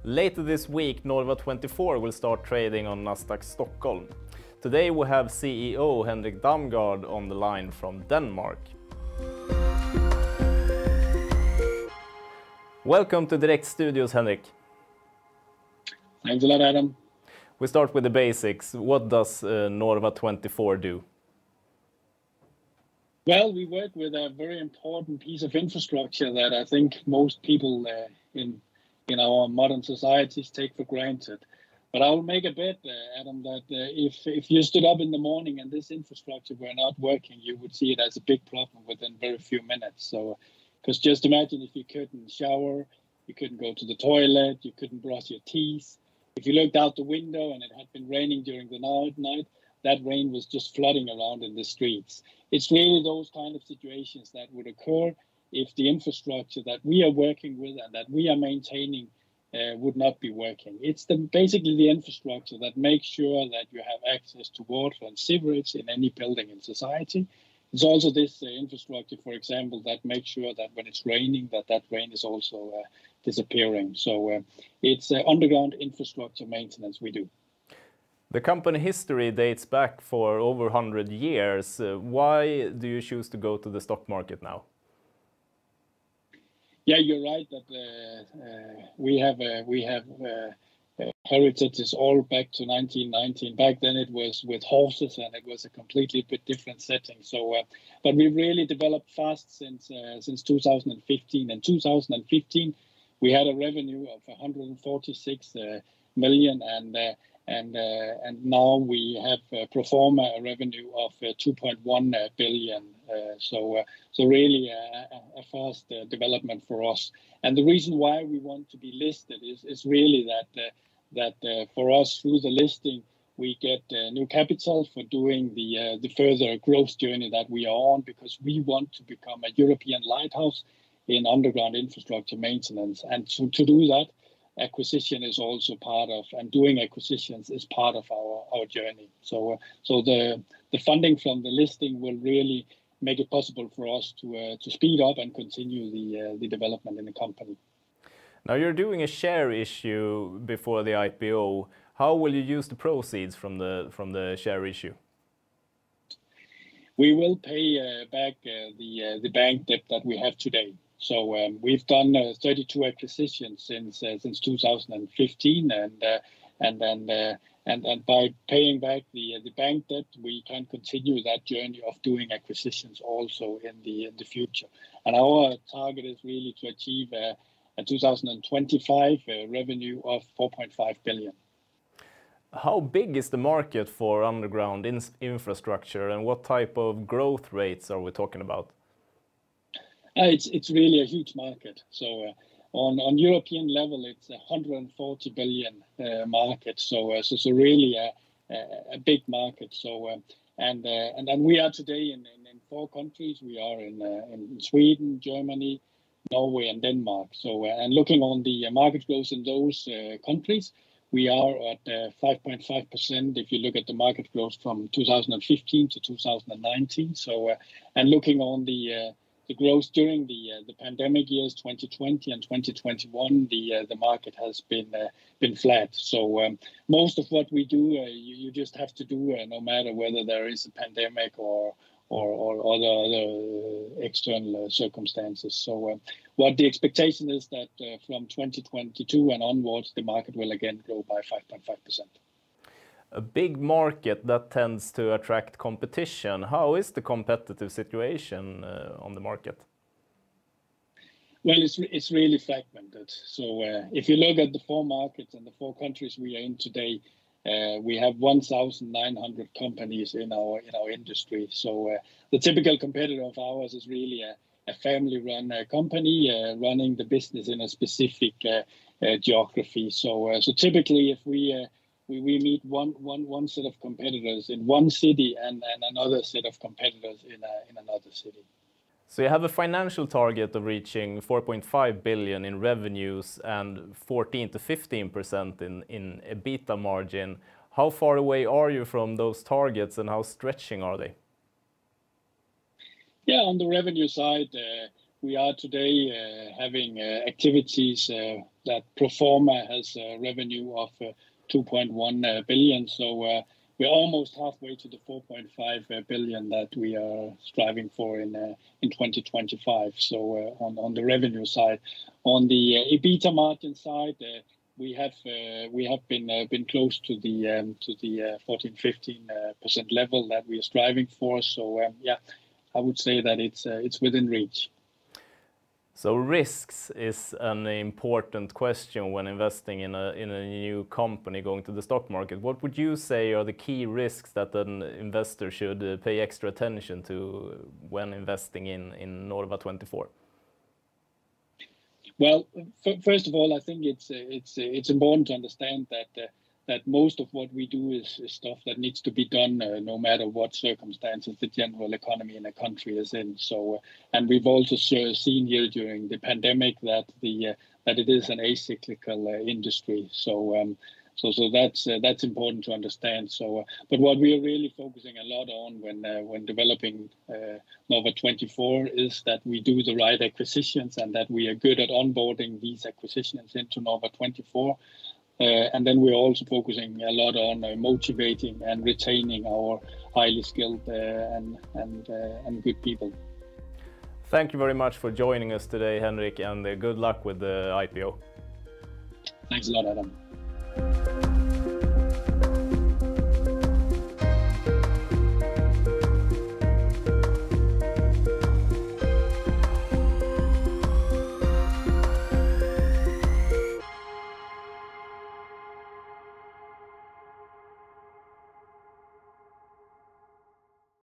Later this week, Norva 24 will start trading on Nasdaq Stockholm. Today we have CEO Henrik Damgaard on the line from Denmark. Welcome to Direkt Studios, Henrik. Thanks a lot, Adam. We start with the basics. What does Norva 24 do? Well, we work with a very important piece of infrastructure that I think most people in our modern societies take for granted. But I will make a bet, Adam, that if you stood up in the morning and this infrastructure were not working, you would see it as a big problem within very few minutes. So, because just imagine if you couldn't shower, you couldn't go to the toilet, you couldn't brush your teeth. If you looked out the window and it had been raining during the night, that rain was just flooding around in the streets. It's really those kind of situations that would occur if the infrastructure that we are working with and that we are maintaining would not be working. It's basically the infrastructure that makes sure that you have access to water and sewerage in any building in society. It's also this infrastructure, for example, that makes sure that when it's raining, that rain is also disappearing. So it's underground infrastructure maintenance we do. The company history dates back for over 100 years. Why do you choose to go to the stock market now? Yeah, you're right that we have heritages all back to 1919. Back then it was with horses and it was a completely different setting. So, but we really developed fast since 2015. In 2015, we had a revenue of 146 million, and now we have pro forma a revenue of 2.1 billion. So really a fast development for us. And the reason why we want to be listed is really that for us through the listing we get new capital for doing the further growth journey that we are on, because we want to become a European lighthouse in underground infrastructure maintenance. And to do that, acquisition is also part of, and doing acquisitions is part of our journey. So the funding from the listing will really make it possible for us to speed up and continue the development in the company. Now you're doing a share issue before the IPO. How will you use the proceeds from the share issue? We will pay back the bank debt that we have today. So we've done 32 acquisitions since 2015, and by paying back the bank debt, we can continue that journey of doing acquisitions also in the future. And our target is really to achieve a 2025 revenue of 4.5 billion. How big is the market for underground infrastructure, and what type of growth rates are we talking about? It's really a huge market. So on European level, it's 140 billion market. So really a big market. So and then we are today in 4 countries. We are in Sweden, Germany, Norway, and Denmark. So and looking on the market growth in those countries, we are at 5.5% if you look at the market growth from 2015 to 2019. So and looking on the growth during the pandemic years 2020 and 2021, the market has been flat. So most of what we do, you just have to do no matter whether there is a pandemic or other external circumstances. So what the expectation is that from 2022 and onwards, the market will again grow by 5.5%. A big market that tends to attract competition. How is the competitive situation on the market? Well, it's really fragmented. So if you look at the 4 markets and the 4 countries we are in today, we have 1,900 companies in our industry. So the typical competitor of ours is really a family-run company running the business in a specific geography. So typically, if we meet one set of competitors in one city and another set of competitors in another city. So you have a financial target of reaching 4.5 billion in revenues and 14 to 15% in EBITDA margin. How far away are you from those targets and how stretching are they? Yeah, on the revenue side, we are today having activities that pro forma has a revenue of 2.1 billion. So we're almost halfway to the 4.5 billion that we are striving for in 2025. So on the revenue side, on the EBITDA margin side, we have been close to the 14-15% level that we are striving for. So yeah, I would say that it's within reach. So risks is an important question when investing in a new company going to the stock market. What would you say are the key risks that an investor should pay extra attention to when investing in Norva 24? Well, first of all, I think it's important to understand that most of what we do is stuff that needs to be done no matter what circumstances the general economy in a country is in. So, and we've also seen here during the pandemic that it is an acyclical industry. So, so that's important to understand. So, but what we are really focusing a lot on when developing Norva 24 is that we do the right acquisitions and that we are good at onboarding these acquisitions into Norva 24. And then we're also focusing a lot on motivating and retaining our highly skilled and good people. Thank you very much for joining us today, Henrik, and good luck with the IPO. Thanks a lot, Adam.